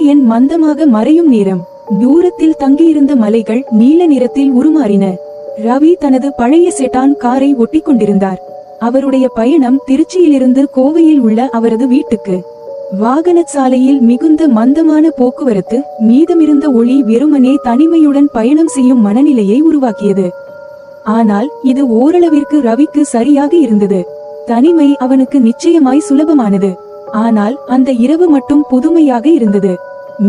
சூரியன் மந்தமாக மறையும் நேரம். தூரத்தில் தங்கியிருந்த மலைகள் நீல நிறத்தில் உருமாறின. ரவி தனது பழைய செடான் காரை ஒட்டி கொண்டிருந்தார். அவருடைய பயணம் திருச்சியிலிருந்து கோவையில் உள்ள அவரது வீட்டுக்கு. வாகன சாலையில் மிகுந்த மந்தமான போக்குவரத்து, மீதமிருந்த ஒளி வெறுமனே தனிமையுடன் பயணம் செய்யும் மனநிலையை உருவாக்கியது. ஆனால் இது ஓரளவிற்கு ரவிக்கு சரியாக இருந்தது. தனிமை அவனுக்கு நிச்சயமாய் சுலபமானது. ஆனால் அந்த இரவு மட்டும் புதுமையாக இருந்தது.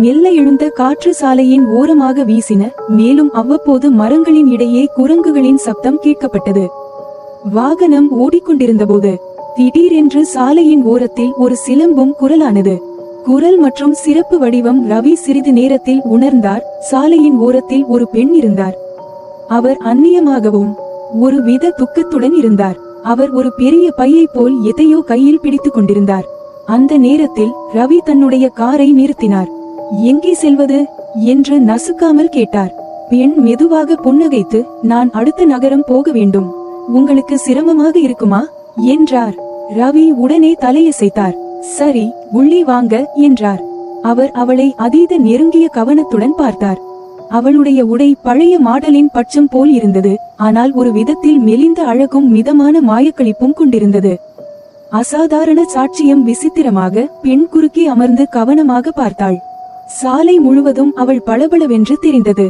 மெல்ல எழுந்த காற்று சாலையின் ஓரமாக வீசின. மேலும் அவ்வப்போது மரங்களின் இடையே குரங்குகளின் சப்தம் கேட்கப்பட்டது. வாகனம் ஓடிக்கொண்டிருந்தபோது திடீரென்று சாலையின் ஓரத்தில் ஒரு சிலம்பும் குரலானது. குரல் மற்றும் சிறப்பு வடிவம் ரவி சிறிது நேரத்தில் உணர்ந்தார். சாலையின் ஓரத்தில் ஒரு பெண் இருந்தார். அவர் அந்நியமாகவும் ஒரு வித துக்கத்துடன் இருந்தார். அவர் ஒரு பெரிய பையை போல் எதையோ கையில் பிடித்துக் கொண்டிருந்தார். அந்த நேரத்தில் ரவி தன்னுடைய காரை நிறுத்தினார். எங்கே செல்வது என்று நசுக்காமல் கேட்டார். பெண் மெதுவாக புன்னகைத்து, நான் அடுத்த நகரம் போக வேண்டும், உங்களுக்கு சிரமமாக இருக்குமா என்றார். ரவி உடனே தலையசைத்தார். சரி, உள்ளே வாங்க என்றார். அவர் அவளை அதீத நெருங்கிய கவனத்துடன் பார்த்தார். அவளுடைய உடை பழைய மாடலின் பட்சம் போல் இருந்தது. ஆனால் ஒரு விதத்தில் மெலிந்த அழகும் மிதமான மாயக்களிப்பும் கொண்டிருந்தது. அசாதாரண சாட்சியம் விசித்திரமாக பெண் குறுக்கே அமர்ந்து கவனமாக பார்த்தாள். சாலை முழுவதும் அவள் பளபளவென்று தெரிந்தது.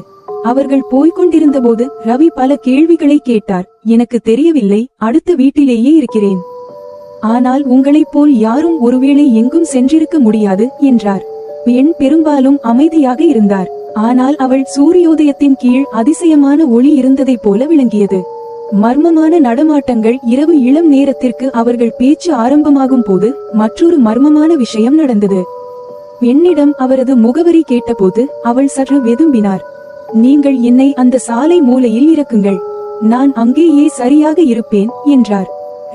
அவர்கள் போய்கொண்டிருந்த போது ரவி பல கேள்விகளை கேட்டார். எனக்கு தெரியவில்லை, அடுத்த வீட்டிலேயே இருக்கிறேன். ஆனால் உங்களைப் போல் யாரும் ஒருவேளை எங்கும் சென்றிருக்க முடியாது என்றார். பெண் பெரும்பாலும் அமைதியாக இருந்தார். ஆனால் அவள் சூரியோதயத்தின் கீழ் அதிசயமான ஒளி இருந்ததை போல விளங்கியது. மர்மமான நடமாட்டங்கள். இரவு இளம் நேரத்திற்கு அவர்கள் பேச்சு ஆரம்பமாகும் போது மற்றொரு மர்மமான விஷயம் நடந்தது. பெண்ணிடம் அவரது முகவரி கேட்டபோது அவள் சற்று வெதும்பினார். நீங்கள் என்னை அந்த சாலை மூலையில் இறக்குங்கள், நான் அங்கேயே சரியாக இருப்பேன் என்றார்.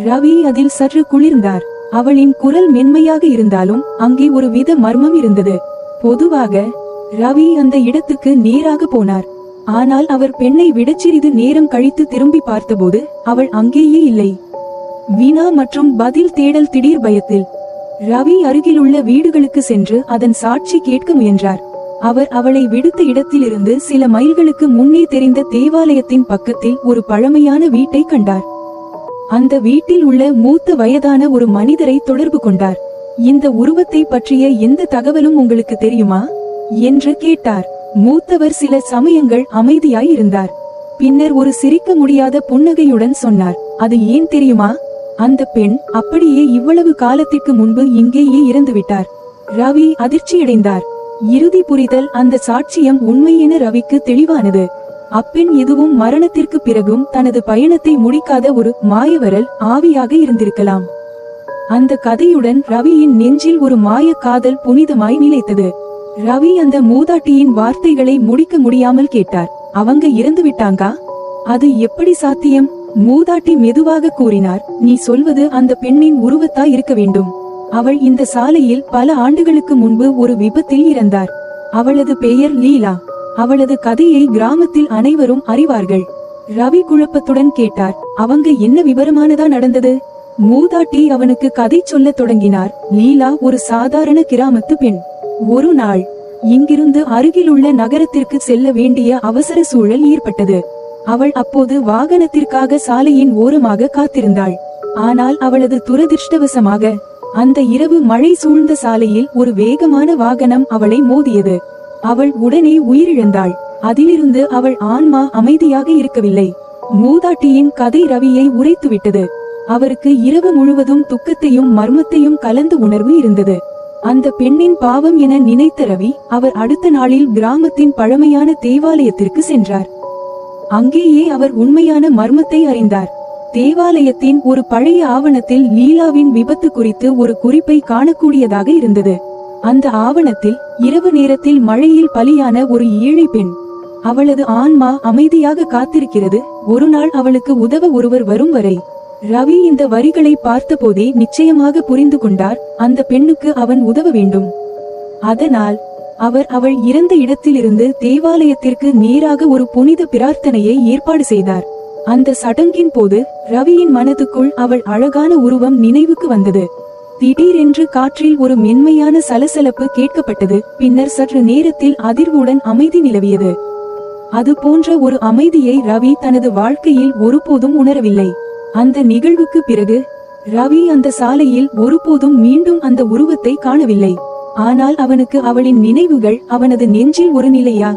ரவி அதில் சற்று குளிர்ந்தார். அவளின் குரல் மென்மையாக இருந்தாலும் அங்கே ஒரு வித மர்மம் இருந்தது. பொதுவாக ரவி அந்த இடத்துக்கு நேராக போனார். ஆனால் அவர் பெண்ணை விட சிறிது நேரம் கழித்து திரும்பி பார்த்தபோது அவள் அங்கேயே இல்லை. வினா மற்றும் பதில் தேடல். திடீர் பயத்தில் ரவி அருகிலுள்ள வீடுகளுக்கு சென்று அதன் சாட்சி கேட்க முயன்றார். அவர் அவளை விடுத்த இடத்திலிருந்து சில மைல்களுக்கு முன்னே தெரிந்த தேவாலயத்தின் பக்கத்தில் ஒரு பழமையான வீட்டை கண்டார். அந்த வீட்டில் உள்ள மூத்த வயதான ஒரு மனிதரை தொடர்பு கொண்டார். இந்த உருவத்தை பற்றிய எந்த தகவலும் உங்களுக்கு தெரியுமா என்று கேட்டார். மூத்தவர் சில சமயங்கள் அமைதியாய் இருந்தார். பின்னர் ஒரு சிரிக்க முடியாத புன்னகையுடன் சொன்னார், அது ஏன் தெரியுமா, அந்த பெண் அப்படியே இவ்வளவு காலத்திற்கு முன்பு இங்கேயே இறந்துவிட்டார். ரவி அதிர்ச்சியடைந்தார். இறுதி புரிதல். அந்த சாட்சியம் உண்மை என ரவிக்கு தெளிவானது. அப்பெண் எதுவும் மரணத்திற்கு பிறகும் தனது பயணத்தை முடிக்காத ஒரு மாயவரல் ஆவியாக இருந்திருக்கலாம். அந்த கதையுடன் ரவியின் நெஞ்சில் ஒரு மாய காதல் புனிதமாய் நிலைத்தது. ரவி அந்த மூதாட்டியின் வார்த்தைகளை முடிக்க முடியாமல் கேட்டார், அவங்க இறந்து விட்டாங்க, அது எப்படி சாத்தியம்? மூதாட்டி மெதுவாக கூறினார், நீ சொல்வது அந்த பெண்ணின் உருவத்தாய் இருக்க வேண்டும். அவள் இந்த சாலையில் பல ஆண்டுகளுக்கு முன்பு ஒரு விபத்தில் இறந்தார். அவளது பெயர் லீலா. அவளது கதையை கிராமத்தில் அனைவரும் அறிவார்கள். ரவி குழப்பத்துடன் கேட்டார், அவங்க என்ன விவரமானதா நடந்தது? மூதாட்டி அவனுக்கு கதை சொல்ல தொடங்கினார். லீலா ஒரு சாதாரண கிராமத்து பெண். ஒரு நாள் இங்கிருந்து அருகிலுள்ள நகரத்திற்கு செல்ல வேண்டிய அவசர சூழல் ஏற்பட்டது. அவள் அப்போது வாகனத்திற்காக சாலையின் ஓரமாக காத்திருந்தாள். ஆனால் அவளது துரதிர்ஷ்டவசமாக அந்த இரவு மழை சூழ்ந்த சாலையில் ஒரு வேகமான வாகனம் அவளை மோதியது. அவள் உடனே உயிரிழந்தாள். அதிலிருந்து அவள் ஆன்மா அமைதியாக இருக்கவில்லை. மூதாட்டியின் கதை ரவியை உரைத்துவிட்டது. அவருக்கு இரவு முழுவதும் துக்கத்தையும் மர்மத்தையும் கலந்த உணர்வு இருந்தது. அந்த பெண்ணின் பாவம் என நினைத்த ரவி அவர் அடுத்த நாளில் கிராமத்தின் பழமையான தேவாலயத்திற்கு சென்றார். அங்கேயே அவர் உண்மையான மர்மத்தை அறிந்தார். தேவாலயத்தின் ஒரு பழைய ஆவணத்தில் லீலாவின் விபத்து குறித்து ஒரு குறிப்பை காணக்கூடியதாக இருந்தது. அந்த ஆவணத்தில் இரவு நேரத்தில் மழையில் பலியான ஒரு ஏழை பெண், அவளது ஆன்மா அமைதியாக காத்திருக்கிறது, ஒரு நாள் அவளுக்கு உதவ ஒருவர் வரும் வரை. ரவி இந்த வரிகளை பார்த்தபோதே நிச்சயமாக புரிந்து கொண்டார், அந்த பெண்ணுக்கு அவன் உதவ வேண்டும். அதனால் அவர் அவள் இறந்த இடத்திலிருந்து தேவாலயத்திற்கு நேராக ஒரு புனித பிரார்த்தனையை ஏற்பாடு செய்தார். அந்த சடங்கின் போது ரவியின் மனதுக்குள் அவள் அழகான உருவம் நினைவுக்கு வந்தது. திடீரென்று காற்றில் ஒரு மென்மையான சலசலப்பு கேட்கப்பட்டது. பின்னர் சற்று நேரத்தில் அதிர்வுடன் அமைதி நிலவியது. அது போன்ற ஒரு அமைதியை ரவி தனது வாழ்க்கையில் ஒருபோதும் உணரவில்லை. அந்த நிகழ்வுக்கு பிறகு ரவி அந்த சாலையில் ஒருபோதும் மீண்டும் அந்த உருவத்தை காணவில்லை. ஆனால் அவனுக்கு அவளின் நினைவுகள் அவனது நெஞ்சில் ஒரு நிலையா